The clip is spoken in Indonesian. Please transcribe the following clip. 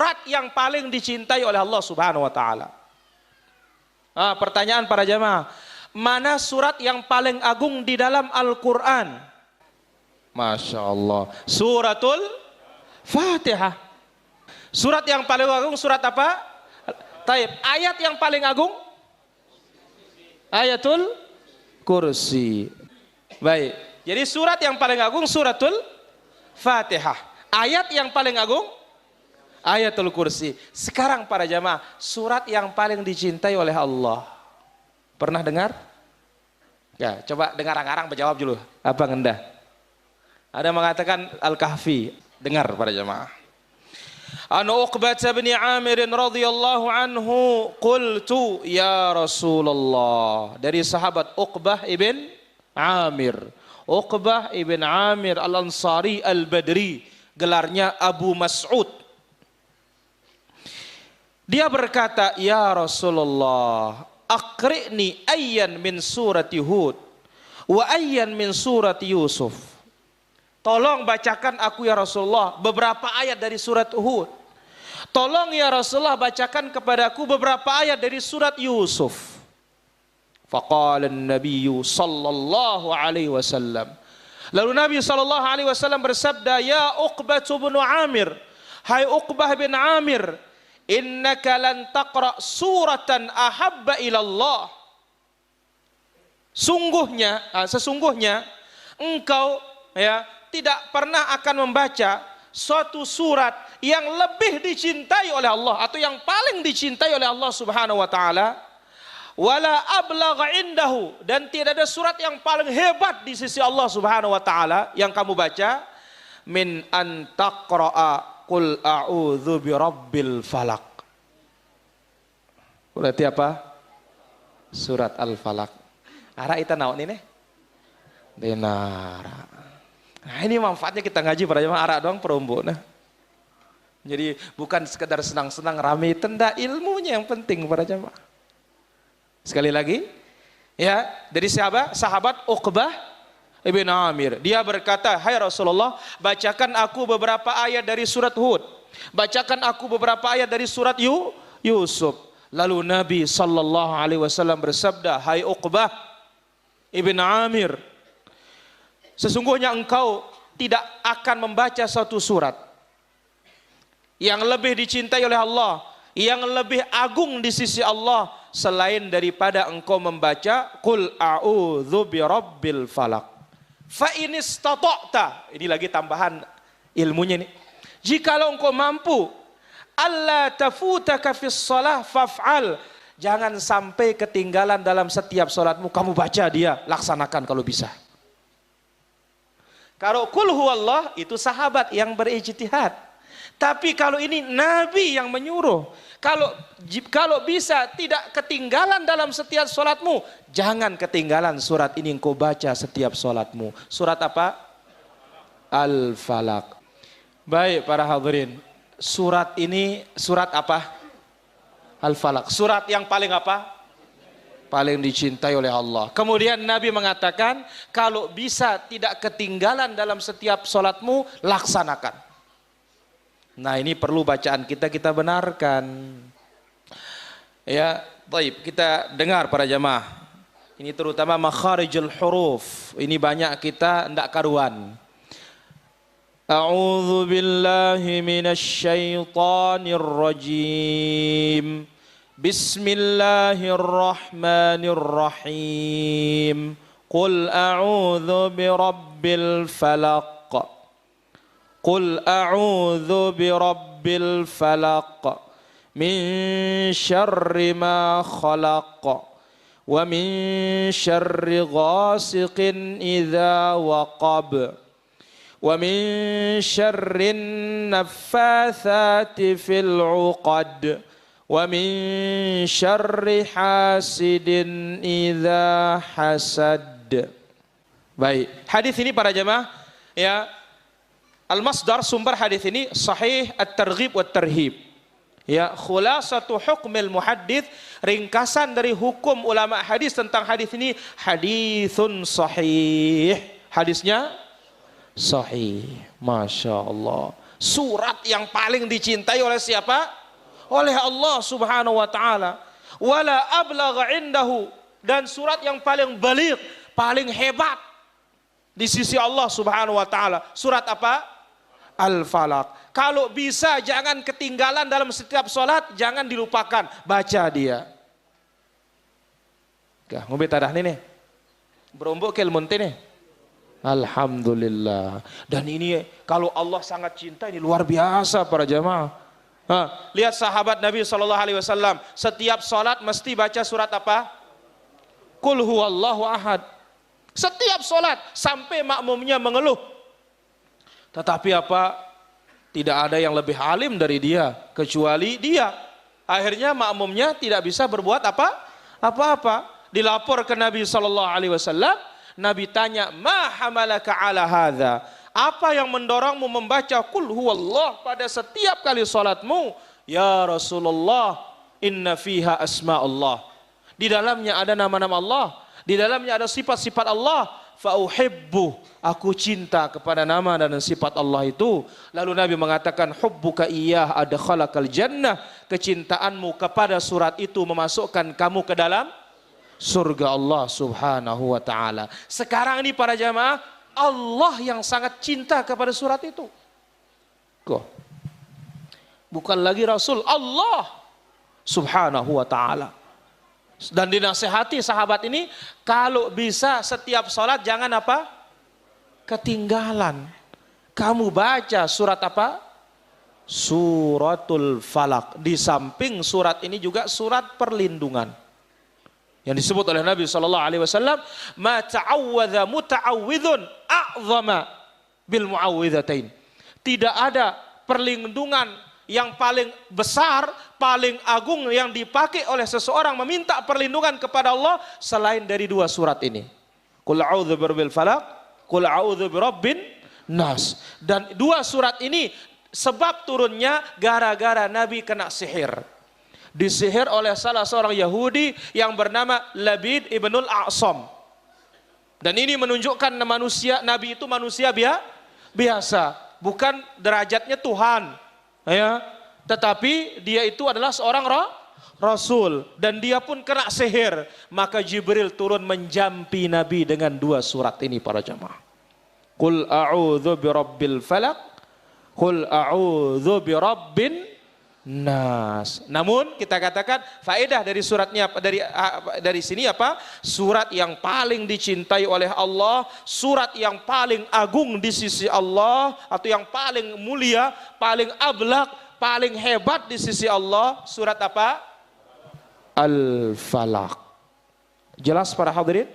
surat yang paling dicintai oleh Allah Subhanahu wa taala? Pertanyaan para jamaah, mana surat yang paling agung di dalam Al-Qur'an? Masya Allah, suratul Fatihah. Surat yang paling agung surat apa? Taib. Ayat yang paling agung? Ayatul Kursi. Baik. Jadi surat yang paling agung suratul Fatihah. Ayat yang paling agung Ayatul Kursi. Sekarang para jamaah, surat yang paling dicintai oleh Allah. Pernah dengar? Ya, coba dengar arang-arang menjawab dulu. Apa ngendah? Ada mengatakan Al-Kahfi. Dengar para jamaah. An Uqbah bin Amir radhiyallahu anhu, qultu ya Rasulullah. Dari sahabat Uqbah ibn Amir. Uqbah ibn Amir Al-Ansari Al-Badri, gelarnya Abu Mas'ud. Dia berkata, ya Rasulullah, aqri'ni ayyan min surati Hud wa ayyan min surati Yusuf. Tolong bacakan aku ya Rasulullah beberapa ayat dari surat Hud. Tolong ya Rasulullah bacakan kepadaku beberapa ayat dari surat Yusuf. Faqala an-nabiy sallallahu alaihi wasallam. Lalu Nabi sallallahu alaihi wasallam bersabda, ya Uqbah bin Amir, hai Uqbah bin Amir, innaka lan taqra suratan ahabba ilallah. Sesungguhnya engkau ya tidak pernah akan membaca suatu surat yang lebih dicintai oleh Allah atau yang paling dicintai oleh Allah Subhanahu wa taala, wala ablagha indahu, dan tidak ada surat yang paling hebat di sisi Allah Subhanahu wa taala yang kamu baca, min an taqra'a qul a'udzu birabbil falaq. Berarti apa? Surat Al-Falaq. Ara ita naon ini? Denara. Nah, ini manfaatnya kita ngaji para jemaah ara doang perumbu. Nah. Jadi bukan sekedar senang-senang rame, tenda ilmunya yang penting para jemaah. Sekali lagi, ya, dari sahabat Uqbah ibn Amir. Dia berkata, hai Rasulullah, bacakan aku beberapa ayat dari surat Hud. Bacakan aku beberapa ayat dari surat Yusuf. Lalu Nabi sallallahu alaihi wasallam bersabda, hai Uqbah ibn Amir, sesungguhnya engkau tidak akan membaca satu surat yang lebih dicintai oleh Allah, yang lebih agung di sisi Allah selain daripada engkau membaca qul a'udzu birabbil falaq. Fa in istata'ta, ini lagi tambahan ilmunya nih. Jikalau engkau mampu, alla tafutaka fis shalah faf'al, jangan sampai ketinggalan dalam setiap salatmu, kamu baca dia, laksanakan kalau bisa. Kalau qul huwallah itu sahabat yang berijtihad. Tapi kalau ini Nabi yang menyuruh, kalau bisa tidak ketinggalan dalam setiap salatmu, jangan ketinggalan surat ini engkau baca setiap salatmu. Surat apa? Al-Falaq. Baik para hadirin, surat ini surat apa? Al-Falaq. Surat yang paling apa? Paling dicintai oleh Allah. Kemudian Nabi mengatakan, kalau bisa tidak ketinggalan dalam setiap salatmu, laksanakan. Nah, ini perlu bacaan kita benarkan. Ya, baik, kita dengar para jamaah. Ini terutama makharijul huruf. Ini banyak kita ndak karuan. A'udzu billahi minasy syaithanir rajim. Bismillahirrahmanirrahim. Qul a'udzu birabbil falaq. Qul a'udzu birabbil falaq min syarri ma khalaq wa min syarri ghasiqin idza waqab wa min syarrin naffatsati fil 'uqad wa min syarri hasidin idza hasad. Baik, hadis ini para jemaah ya, al-masdar sumber hadis ini sahih at-targhib wa tarhib. Ya, khulasatu hukmil muhaddits, ringkasan dari hukum ulama hadis tentang hadis ini, haditsun sahih. Hadisnya sahih. Masya Allah. Surat yang paling dicintai oleh siapa? Oleh Allah Subhanahu wa taala. Wala ablagha indahu, dan surat yang paling baligh, paling hebat di sisi Allah Subhanahu wa taala. Surat apa? Al-Falaq. Kalau bisa jangan ketinggalan dalam setiap salat, jangan dilupakan, baca dia. Kah, ngombe tadah nih. Berombok ke ilmu nih. Alhamdulillah. Dan ini kalau Allah sangat cinta, ini luar biasa para jamaah. Lihat sahabat Nabi SAW, setiap salat mesti baca surat apa? Qul huwallahu ahad. Setiap salat sampai makmumnya mengeluh. Tetapi apa? Tidak ada yang lebih alim dari dia kecuali dia. Akhirnya makmumnya tidak bisa berbuat apa-apa. Dilapor ke Nabi SAW. Nabi tanya, ma hamalaka ala hadza? Apa yang mendorongmu membaca Qul huwallah pada setiap kali salatmu? Ya Rasulullah, inna fiha asma Allah. Di dalamnya ada nama-nama Allah, di dalamnya ada sifat-sifat Allah. Fa uhibbu, aku cinta kepada nama dan sifat Allah itu. Lalu Nabi mengatakan, hubbuka iyyah adkhalakal jannah. Kecintaanmu kepada surat itu memasukkan kamu ke dalam surga Allah Subhanahu wa taala. Sekarang ini para jamaah, Allah yang sangat cinta kepada surat itu. Kok? Bukan lagi Rasul, Allah Subhanahu wa taala. Dan dinasihati sahabat ini, kalau bisa setiap sholat jangan apa? Ketinggalan. Kamu baca surat apa? Suratul Falaq. Di samping surat ini juga surat perlindungan. Yang disebut oleh Nabi SAW, ma ta'awwadha muta'awwidhun a'zama bil mu'awwidhatain. Tidak ada perlindungan yang paling besar, paling agung yang dipakai oleh seseorang meminta perlindungan kepada Allah selain dari dua surat ini. Qul a'udzu birabbil falaq, qul a'udzu birabbin nas. Dan dua surat ini sebab turunnya gara-gara Nabi kena sihir. Disihir oleh salah seorang Yahudi yang bernama Labid ibnul A'sam. Dan ini menunjukkan manusia, Nabi itu manusia biasa, bukan derajatnya Tuhan, ya. Tetapi dia itu adalah seorang Rasul, dan dia pun kena sihir. Maka Jibril turun menjampi Nabi dengan dua surat ini para jamaah. Qul a'udzu birabbil falaq, qul a'udzu birabbin nas. Namun kita katakan faedah dari suratnya dari sini apa? Surat yang paling dicintai oleh Allah, surat yang paling agung di sisi Allah, atau yang paling mulia, paling ablaq, paling hebat di sisi Allah, surat apa? Al-Falaq. Jelas para hadirin?